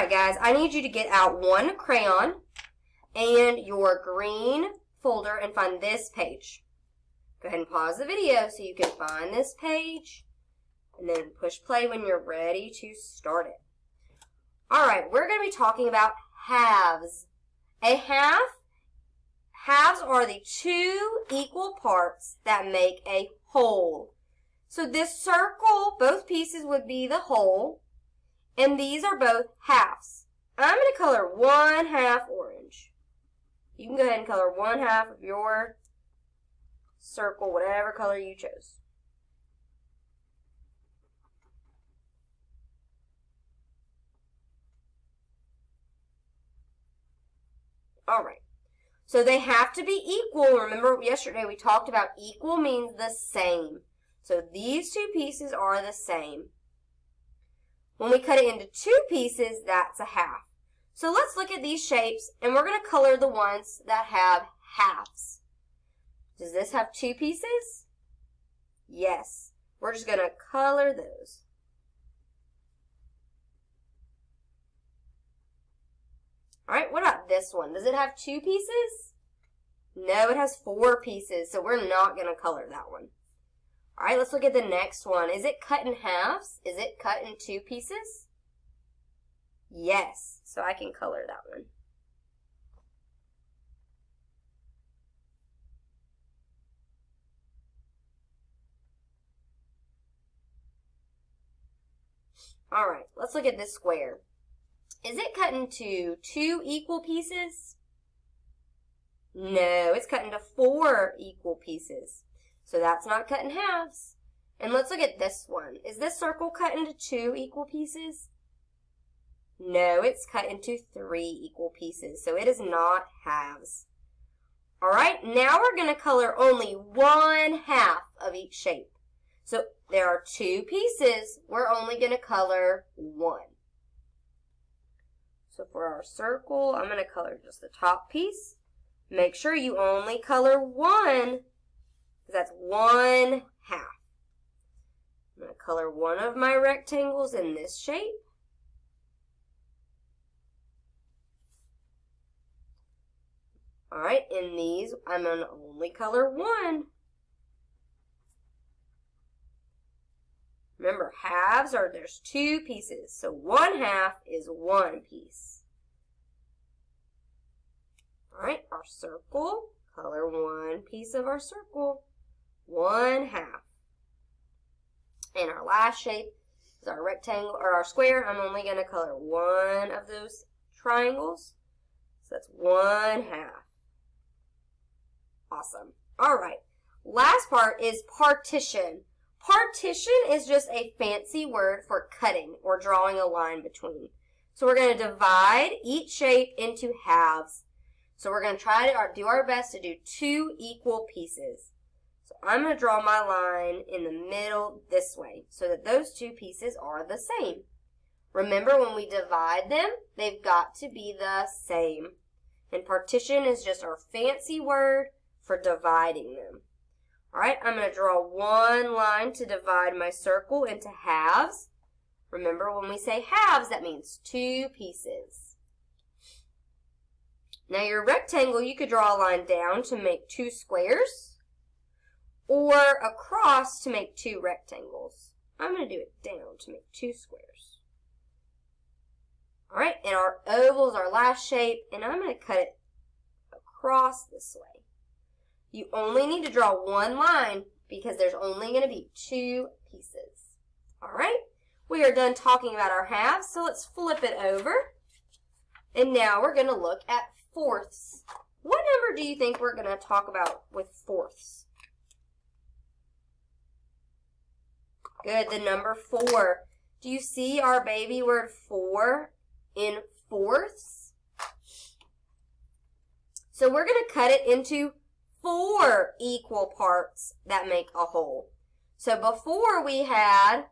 right, guys, I need you to get out one crayon and your green folder and find this page. Go ahead and pause the video so you can find this page and then push play when you're ready to start it. All right, we're going to be talking about halves. A halves are the two equal parts that make a whole. So this circle, both pieces would be the whole, and these are both halves. I'm going to color 1/2 orange. You can go ahead and color 1/2 of your circle, whatever color you chose. All right. So they have to be equal. Remember yesterday we talked about equal means the same. So these two pieces are the same. When we cut it into two pieces, that's a half. So let's look at these shapes, and we're going to color the ones that have halves. Does this have two pieces? Yes. We're just going to color those. All right, what about this one? Does it have two pieces? No, it has 4 pieces, so we're not going to color that one. All right, let's look at the next one. Is it cut in halves? Is it cut in 2 pieces? Yes, so I can color that one. All right, let's look at this square. Is it cut into 2 equal pieces? No, it's cut into 4 equal pieces. So that's not cut in halves. And let's look at this one. Is this circle cut into 2 equal pieces? No, it's cut into 3 equal pieces. So it is not halves. All right, now we're going to color only 1/2 of each shape. So there are 2 pieces. We're only going to color 1. So for our circle, I'm going to color just the top piece. Make sure you only color 1, because that's 1/2. I'm going to color one of my rectangles in this shape. All right, in these, I'm going to only color 1. Remember, halves are, there's 2 pieces, so 1/2 is 1 piece. All right, our circle, color 1 piece of our circle, 1/2. And our last shape is our rectangle, or our square. I'm only going to color 1 of those triangles, so that's 1/2. Awesome. All right, last part is partition. Partition is just a fancy word for cutting or drawing a line between. So we're going to divide each shape into halves. So we're going to try to do our best to do 2 equal pieces. So I'm going to draw my line in the middle this way so that those 2 pieces are the same. Remember, when we divide them, they've got to be the same. And partition is just our fancy word for dividing them. All right, I'm going to draw 1 line to divide my circle into halves. Remember, when we say halves, that means 2 pieces. Now your rectangle, you could draw a line down to make 2 squares, or across to make 2 rectangles. I'm going to do it down to make 2 squares. All right, and our oval is our last shape, and I'm going to cut it across this way. You only need to draw 1 line because there's only going to be 2 pieces. All right, we are done talking about our halves, so let's flip it over. And now we're going to look at fourths. What number do you think we're going to talk about with fourths? Good, the number 4. Do you see our baby word 4 in fourths? So we're going to cut it into 4 equal parts that make a whole. So before we had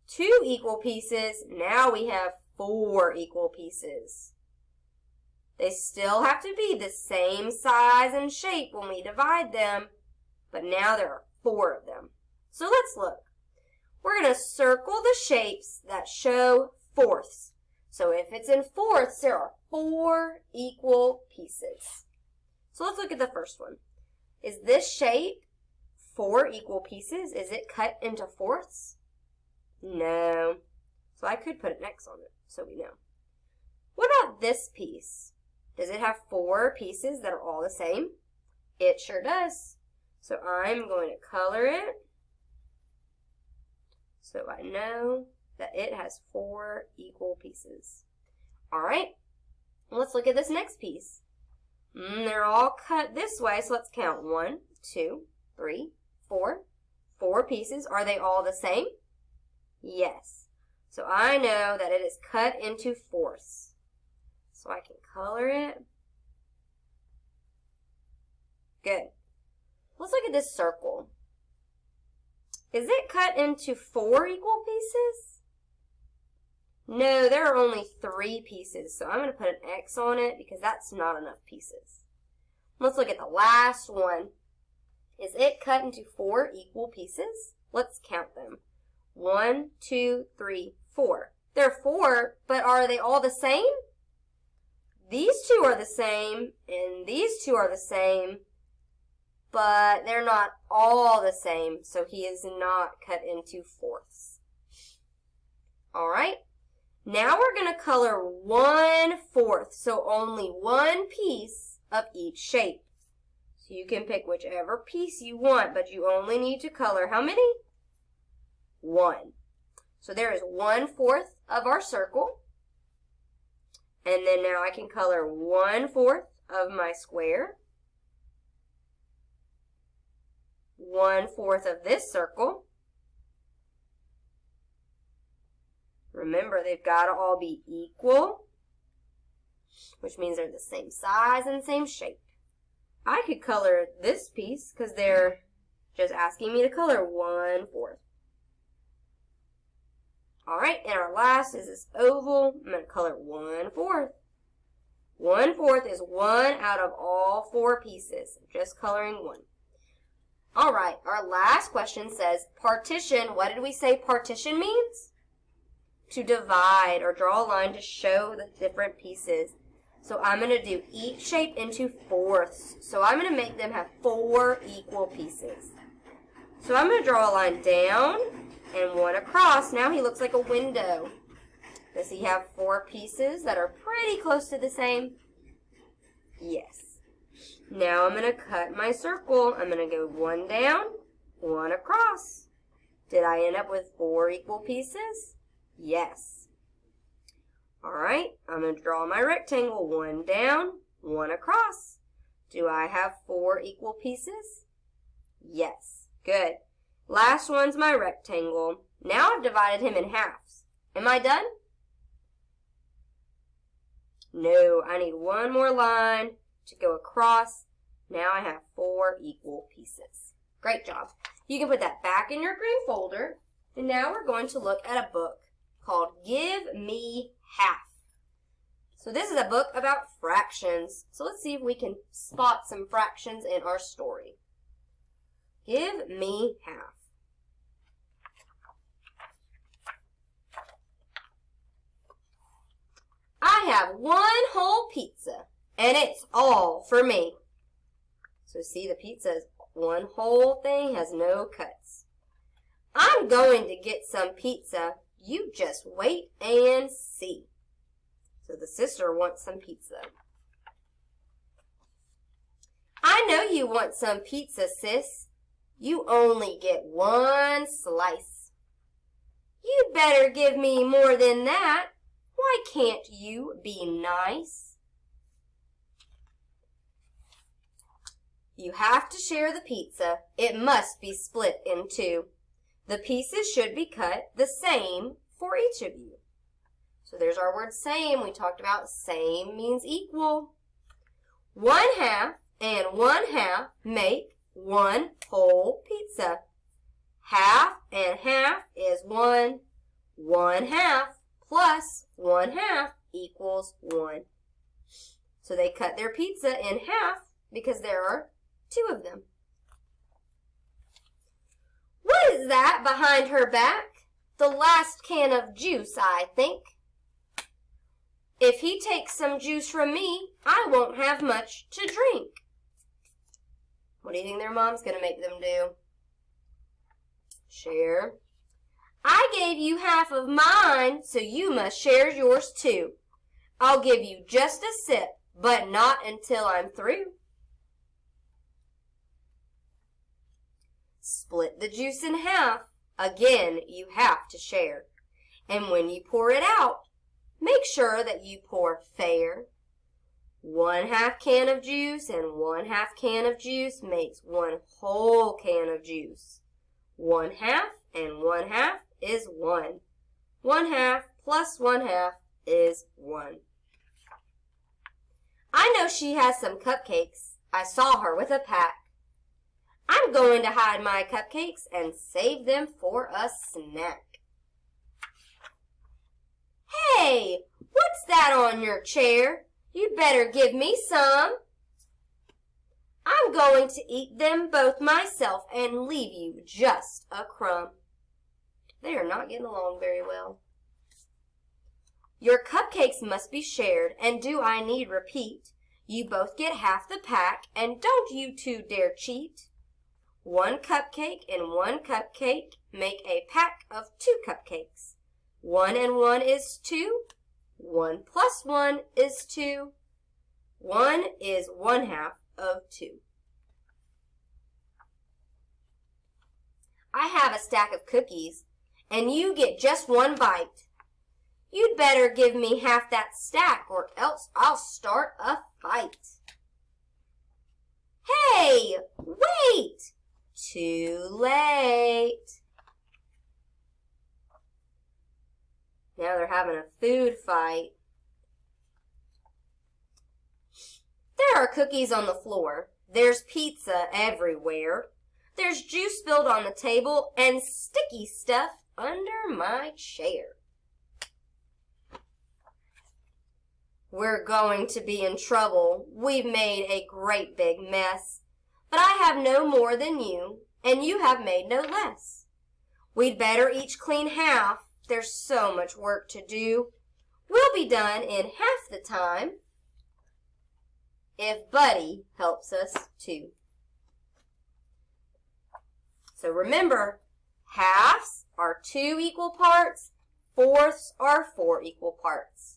2 equal pieces, now we have 4 equal pieces. They still have to be the same size and shape when we divide them, but now there are 4 of them. So let's look. We're going to circle the shapes that show fourths. So if it's in fourths, there are 4 equal pieces. So let's look at the first one. Is this shape 4 equal pieces? Is it cut into fourths? No. So I could put an X on it so we know. What about this piece? Does it have 4 pieces that are all the same? It sure does. So I'm going to color it so I know that it has 4 equal pieces. All right, let's look at this next piece. They're all cut this way, so let's count. 1, 2, 3, 4. 4 pieces. Are they all the same? Yes. So I know that it is cut into fourths. So I can color it. Good. Let's look at this circle. Is it cut into 4 equal pieces? No, there are only 3 pieces, so I'm going to put an X on it because that's not enough pieces. Let's look at the last one. Is it cut into 4 equal pieces? Let's count them. 1, 2, 3, 4. There are 4, but are they all the same? These 2 are the same, and these 2 are the same, but they're not all the same, so he is not cut into fourths. All right, now we're going to color 1/4, so only 1 piece of each shape. So you can pick whichever piece you want, but you only need to color how many? 1. So there is 1/4 of our circle. And then now I can color 1/4 of my square. 1/4 of this circle. Remember, they've got to all be equal, which means they're the same size and same shape. I could color this piece because they're just asking me to color 1/4. All right, and our last is this oval. I'm going to color 1/4. 1/4 is 1 out of all 4 pieces. I'm just coloring 1. All right, our last question says partition. What did we say partition means? To divide or draw a line to show the different pieces. So I'm going to do each shape into fourths. So I'm going to make them have 4 equal pieces. So I'm going to draw a line down and 1 across. Now he looks like a window. Does he have 4 pieces that are pretty close to the same? Yes. Now I'm going to cut my circle. I'm going to go 1 down, 1 across. Did I end up with 4 equal pieces? Yes. All right, I'm going to draw my rectangle. 1 down, 1 across. Do I have 4 equal pieces? Yes. Good. Last one's my rectangle. Now I've divided him in halves. Am I done? No, I need 1 more line to go across. Now I have 4 equal pieces. Great job. You can put that back in your green folder. And now we're going to look at a book called Give Me Half. So this is a book about fractions. So let's see if we can spot some fractions in our story. Give me half. I have 1 whole pizza, and it's all for me. So see, the pizza is 1 whole thing, has no cuts. I'm going to get some pizza. You just wait and see. So the sister wants some pizza. I know you want some pizza, sis. You only get 1 slice. You better give me more than that. Why can't you be nice? You have to share the pizza. It must be split in 2. The pieces should be cut the same for each of you. So there's our word same. We talked about same means equal. 1/2 and 1/2 make 1 whole pizza. Half and half is 1. 1/2 plus 1/2 equals 1. So they cut their pizza in half because there are 2 of them. What is that behind her back? The last can of juice, I think. If he takes some juice from me, I won't have much to drink. What do you think their mom's going to make them do? Share. I gave you half of mine, so you must share yours too. I'll give you just a sip, but not until I'm through. Split the juice in half. Again, you have to share. And when you pour it out, make sure that you pour fair. 1/2 can of juice and 1/2 can of juice makes 1 whole can of juice. 1/2 and 1/2 is 1. 1/2 plus 1/2 is 1. I know she has some cupcakes. I saw her with a pack. I'm going to hide my cupcakes and save them for a snack. Hey, what's that on your chair? You'd better give me some. I'm going to eat them both myself and leave you just a crumb. They are not getting along very well. Your cupcakes must be shared, and do I need repeat? You both get half the pack, and don't you two dare cheat. 1 cupcake and 1 cupcake make a pack of 2 cupcakes. 1 and 1 is 2. 1 plus 1 is 2. 1 is 1/2 of 2. I have a stack of cookies, and you get just 1 bite. You'd better give me half that stack, or else I'll start a fight. Hey, wait! Too late. Now they're having a food fight. There are cookies on the floor. There's pizza everywhere. There's juice spilled on the table and sticky stuff under my chair. We're going to be in trouble. We've made a great big mess. But I have no more than you, and you have made no less. We'd better each clean half. There's so much work to do. We'll be done in half the time if Buddy helps us too. So remember, halves are 2 equal parts, fourths are 4 equal parts.